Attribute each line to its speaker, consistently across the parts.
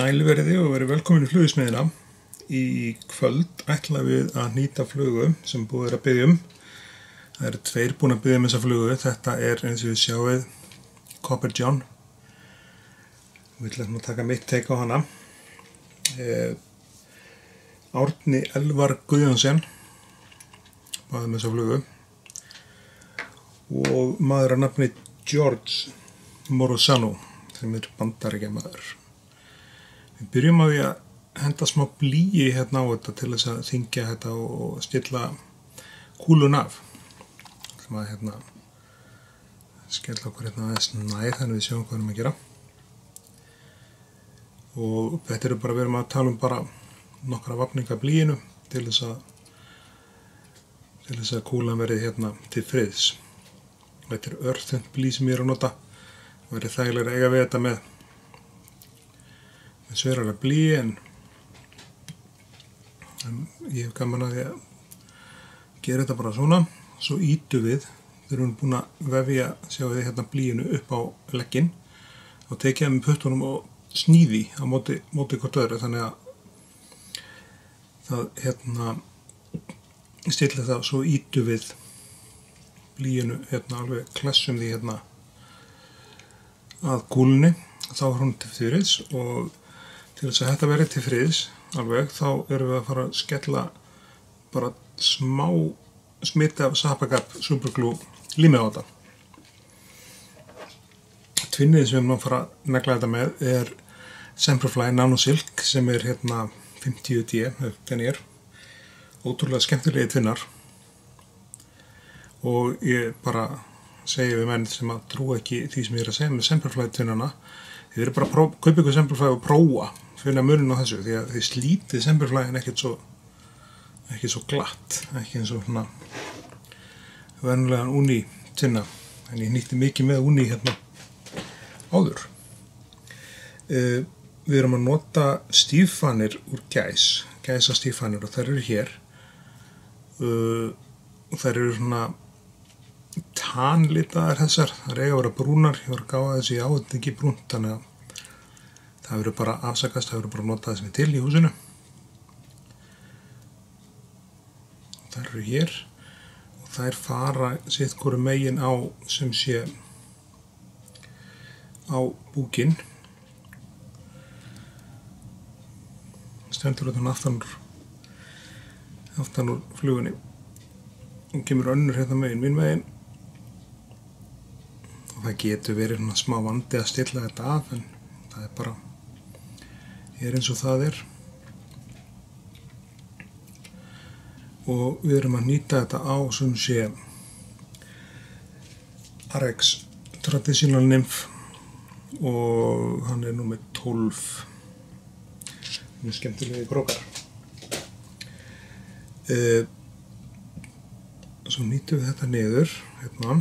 Speaker 1: Sælverði og verið velkomin í flugsmiðina. Í kvöld ætla við að nýta flugu sem búið að biðja um. Það eru tveir búin að biðja um þessa flugu. Þetta eins og við sjáum Copper John. Við ætlum að taka mitt take á hana. Árni Elvar Guðjónsson báði um þessa flugu. Og maður að nafni George Morosano sem bandaríkjamaður. Við byrjum á því að henda smá blýi hérna á þetta til þess að þyngja þetta og stilla kúlun af. Það er hérna skella okkur hérna aðeins nær þannig við sjáum hvað við erum að gera. Og þetta eru bara, við erum að tala um bara nokkra vafninga blýinu til þess að kúlan verði hérna til friðs. Þetta er örþunnt blý sem ég er að nota. Það verður þægilega að eiga við þetta með sverara blý en ég hef gaman að því að gera þetta bara svona. Svo ýtum við, þegar við erum búin að vefja, sjáum við hérna blýinu upp á legginn og tekið það með puttunum og sníði á móti hvort öðru þannig að það hérna stillir það. Svo ýtum við blýinu hérna alveg klessum því hérna að kúlunni, þá er hún til friðs og til þess að þetta verði til friðs alveg þá erum við að fara að skella bara smá smiti af Sapagap superglue límið á þetta. Tvinnið sem við erum að fara að negla þetta með er Semperfli Nano Silk sem er hérna 50D, þenni er ótrúlega skemmtilegi tvinnar og ég bara segi við menn sem að trúa ekki því sem ég er að segja með Semperfli tvinnana. Þið verður bara að kaupa ykkur Semperfli og prófa finna munin á þessu því að þið slítið Semperfli ekki svo glatt, ekki eins og svona venjulegan úni tvinna en ég nýtti mikið með úni hérna áður. Við erum að nota stíffanir úr gæsa stíffanir og þær eru hér og þær eru svona tanlitaðar þessar, það eiga að vera brúnar. Ég var að gáða þessi á, þetta ekki brúnt þannig að það verður bara afsakast, það verður bara notað sem er til í húsinu. Þær eru hér og þær fara sitt hvoru megin á sem sé á búkinn. Stendur þetta aftan úr flugunni og kemur önnur hérna megin, minn megin. Það getur verið svona smá vandi að stilla þetta af en það er bara eins og það er og við erum að nýta þetta á sem sé RX Traditional Nymph og hann er númer 12. Mjög skemmtilegi krókar. Svo nýtum við þetta niður hérna.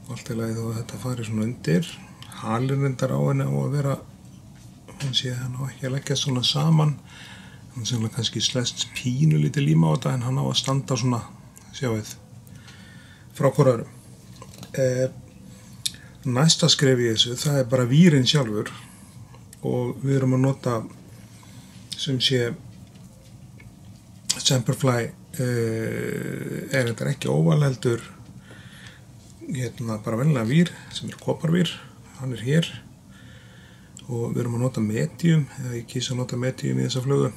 Speaker 1: Allt í lagi þó að þetta fari svona undir. Halinn reyndar á henni á að vera, hann sé að hann á ekki að leggja svona saman. Hann sem kannski slest pínu lítið líma á þetta en hann á að standa svona, sjáuð, frá hvor öðrum. Næsta skref í þessu, það er bara vírinn sjálfur og við erum að nota sem sé Semperfli er þetta ekki óval heldur hérna bara venjulega vír sem er koparvír, hann er hér og við erum að nota medium eða ég kýs að nota medium í þessa flugu.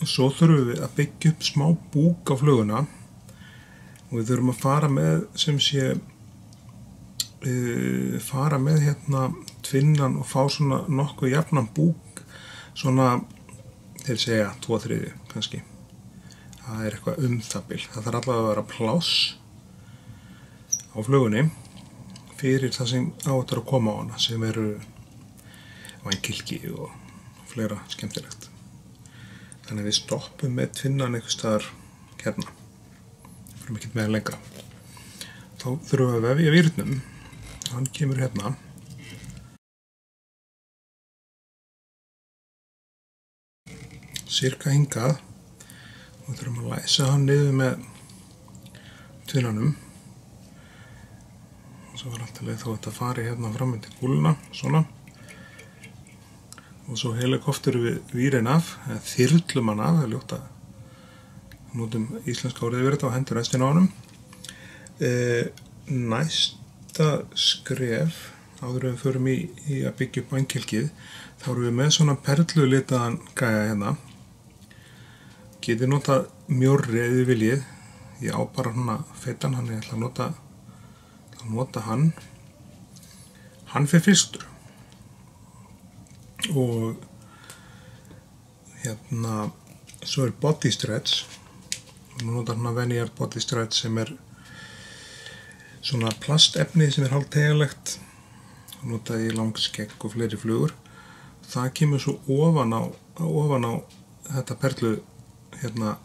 Speaker 1: Og svo þurfum við að byggja upp smá búk á fluguna og við þurfum að fara með sem sé fara með hérna tvinnan og fá svona nokkuð jafnan búk svona til segja 2/3 kannski. Það er eitthvað það bil. Það þarf allavega að vera pláss á flugunni fyrir það sem áttur að koma á hana sem eru vængilki og fleira skemmtilegt. Þannig að við stoppum með tvinnan einhvers staðar hérna. Það fyrir ekki með lengra. Þá þurfum við að vefja vírnum. Hann kemur hérna. Cirka hingað. Og þurfum að læsa hann niður með tvinnanum. svo var alltaf leið þá þetta fari hérna fram til kúluna, svona. Og svo helikopterum við vírinn af, eða þyrlum hann af, það er ljótt að notum íslenska orðið yfir þetta og hendur restin á honum. Næsta skref, áður en við förum í að byggja upp vængkelkið, þá erum við með svona perlulitaðan gæja hérna. Getið notað mjórri ef þið viljið. Ég á bara svona feitan, hann ég ætla að nota hann. Hann fer fyrstur. Og hérna, svo er body stretch. Nú notar hann að venjart body stretch sem er svona plastefni sem er hálfteygjanlegt. Notaði í langskegg og fleiri flugur. Það kemur svo ofan á þetta perlu hérna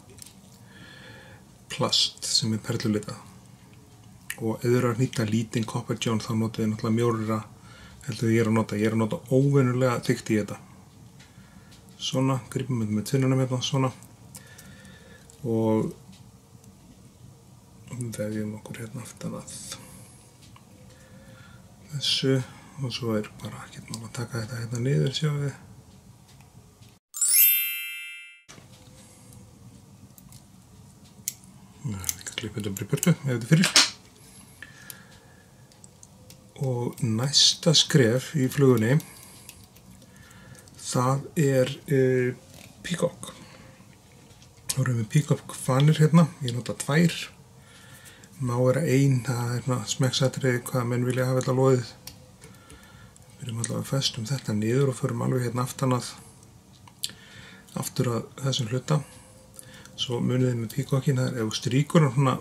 Speaker 1: plast sem er perlulitað. Og ef þið eru að nýta lítinn copper john þá notið þið náttúrulega mjórra heldur ég er að nota. Ég er að nota óvenjulega þykkt í þetta. Svona, grípum við með tvinnunum hérna, svona. Og vefjum okkur hérna aftan að þessu og svo er bara ekkert mál að taka þetta hérna niður, sjáum við. Við erum líka að klippa þetta bara í burtu ef þetta fyrir. Og næsta skref í flugunni, það er peacock. Þá erum við peacock fanir hérna, ég nota 2. Má vera 1, það er smekksatriði hvað menn vilja hafa þetta loðið. Við erum allavega festum þetta niður og förum alveg hérna aftur að þessum hluta. Svo munið þið með peacockin, það er ef stríkur hann svona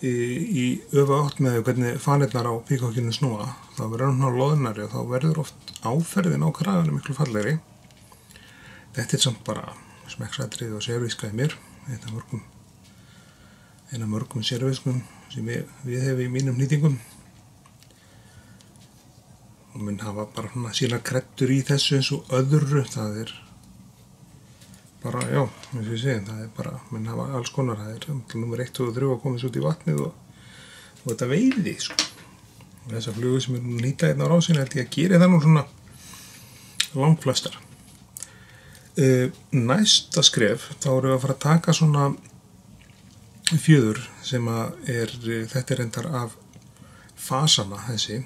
Speaker 1: í öfu átt með hvernig fanirnar á peacockinu snúa, þá verður hann svona loðnari og þá verður oft áferðin á kraganum miklu fallegri. Þetta er samt bara smekksatriði og sérvíska í mér. Þetta er eina mörgum sérvískum sem við hefum í mínum nýtingum. Og minn hafa bara svona sína kreddur í þessu eins og öðru. Það er bara, já, eins og ég segi, það er bara, minn hafa alls konar. Það er nummer 1 og 3 að komast út í vatnið og þetta veiði, sko. Og þessar flugur sem er nýta hérna á rásinu held ég að gera það nú svona langflestar. Næsta skref, þá erum við að fara að taka svona fjöður sem þetta er reyndar af fasana þessi,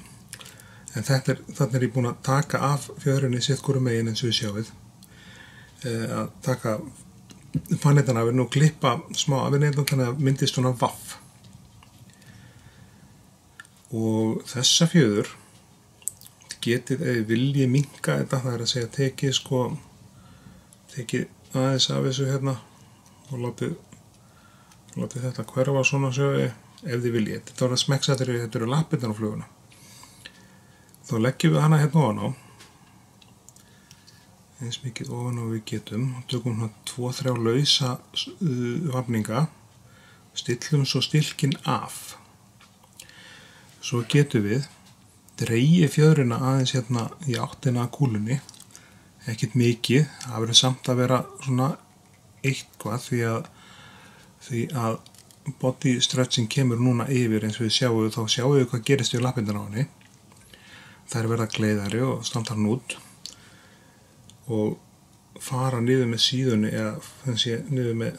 Speaker 1: en þarna er ég búinn að taka af fjöðrunni sitt hvoru megin eins og við sjáum að taka fanirnar af henni og klippa smá af henni þannig að myndist svona vaff. Og þessa fjöður getið ef þið viljið minnka þetta, það er að segja tekið aðeins af þessu hérna og látið þetta hverfa svona sjöðu ef þið viljið. Þetta var að smekksatriði, þetta eru lappirnar á fluguna. Þá leggjum við hana hérna ofan á, eins mikið ofan á við getum, og tökum hérna 2-3 lausa vafninga, stillum svo stilkinn af. Svo getum við dregið fjöðrina aðeins hérna í áttina að kúlunni, ekkert mikið, það verður samt að vera svona eitthvað því að body stretching kemur núna yfir eins og við sjáum, þá sjáum við hvað gerist við lappirnar á henni. Það er verða gleiðari og standa hann út og fara niður með síðunni eða þannig niður með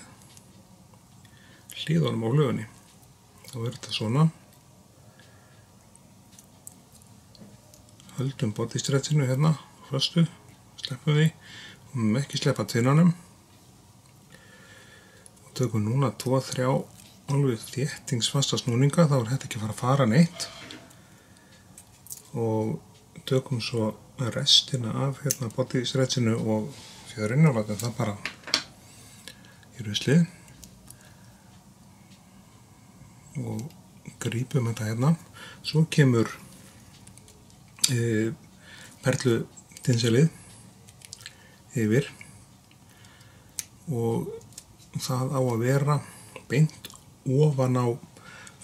Speaker 1: hliðunum á flugunni. Þá er þetta svona. Höldum body stretchinu hérna, föstu, sleppum því, og ekki sleppa tvinnanum. Og tökum núna 2-3 alveg þéttingsfasta snúninga, þá er þetta ekki að fara neitt. Og tökum svo restina af hérna body stretchinu og fjöðrinu og látum það bara í ruslið. Og grípum þetta hérna. Svo kemur perlutinselið yfir og það á að vera beint ofan á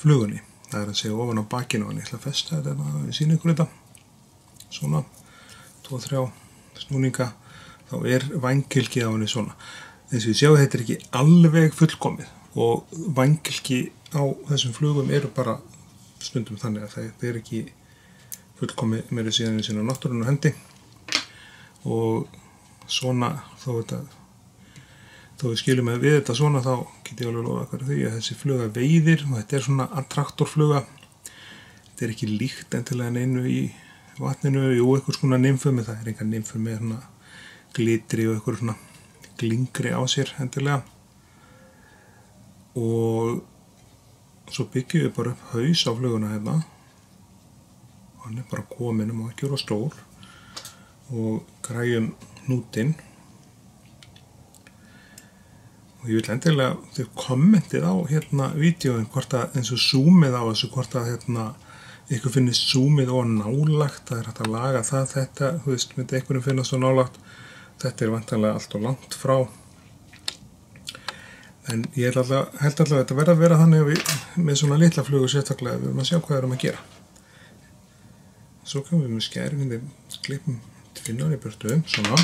Speaker 1: flugunni. Það er að segja ofan á bakinu og ég ætla að festa þetta við sýna ykkur þetta. Svona 2-3 snúninga, þá er vængkelkið á henni svona. Eins og við sjáum þetta er ekki alveg fullkomið og vængkelki á þessum flugum eru bara stundum þannig að það er ekki fullkomið meiri síðan í sína náttúrunnar hendi og svona þó við skiljum við þetta svona þá get ég alveg lofa því að þessi fluga veiðir og þetta er svona attraktorfluga. Þetta er ekki líkt endilega neinu í vatninu, jú, eitthvað svona nymfum, en það er enga nymfum með svona glitri og eitthvað svona glingri á sér endilega. Og svo byggjum við bara upp haus á fluguna hérna. Hann er bara kominn og ekki vera stór og græjum hnútinn. Og ég vil endilega þau kommentið á hérna vídeóin hvort að eins og zoomið á þessu hvort að hérna ykkur finnist zoomið og nálagt, það er hægt að laga það, þetta, þú veist, myndi einhverjum finnast svo nálagt, þetta er vantanlega allt og langt frá. En ég held alltaf að þetta verða að vera þannig að við með svona litla flugu sérstaklega við erum að sjá hvað við erum að gera. Svo komum við með skæri, klippum tvinnar í burtu, svona.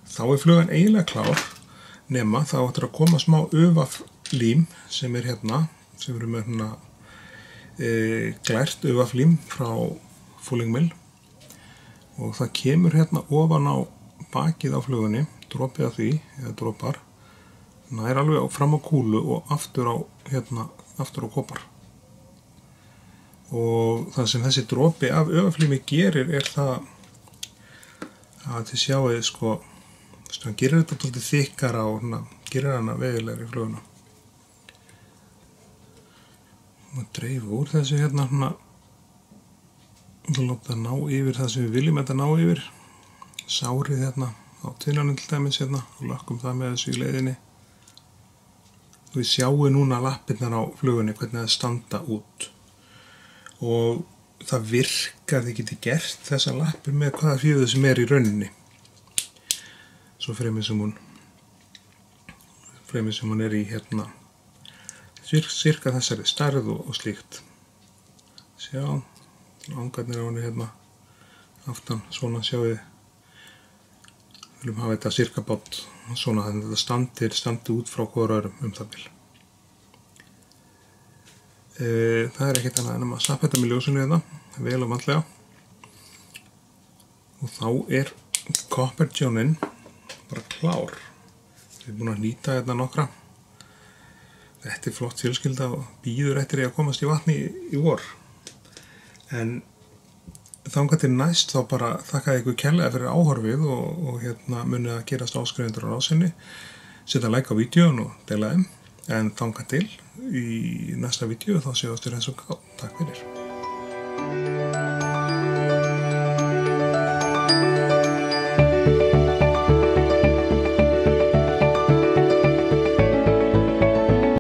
Speaker 1: Þá er flugan eiginlega klár, nema þá ættir að koma smá ufaflím sem er hérna, sem eru með hérna glært ufaflím frá Fulling Mill og það kemur hérna ofan á bakið á flugunni, dropi af því, eða dropar, nær alveg fram á kúlu og aftur á kopar. Og það sem þessi dropi af ufaflími gerir er það að þið sjáið sko, hann gerir þetta svolítið þykkara og gerir hana vegilegri í fluguna. Og dreifu úr þessu hérna og láta ná yfir það sem við viljum þetta ná yfir. Sárið hérna á tvinnanum til dæmis hérna og lökkum það með þessu í leiðinni. Og við sjáum núna lappirnar á flugunni hvernig það standa út. Og það virkar, þið geti gert þessa lappir með hvaða fjöðu sem er í rauninni. Svo fremið sem hún er í hérna cirka þessari stærð og slíkt. Sjá, angarnir á henni hérna aftan, svona sjáum við viljum hafa þetta cirka bát svona þannig að þetta standi út frá hvora öðrum það bil. Það er ekkert annað en að sappa þetta með ljósinu hérna, vel og vandlega. Og þá er Copper Johninn bara klár. Við erum búin að nýta þetta nokkra. Þetta er flott fjölskylda og bíður eftir að komast í vatni í vor. En þangað til næst þá bara þakka ykkur kærlega fyrir áhorfið og hérna munið að gerast áskrifundur á rásinni. Setja like á vídeóun og deila þeim. En þangað til í næsta vídeó þá séumst við eins og gátt. Takk fyrir.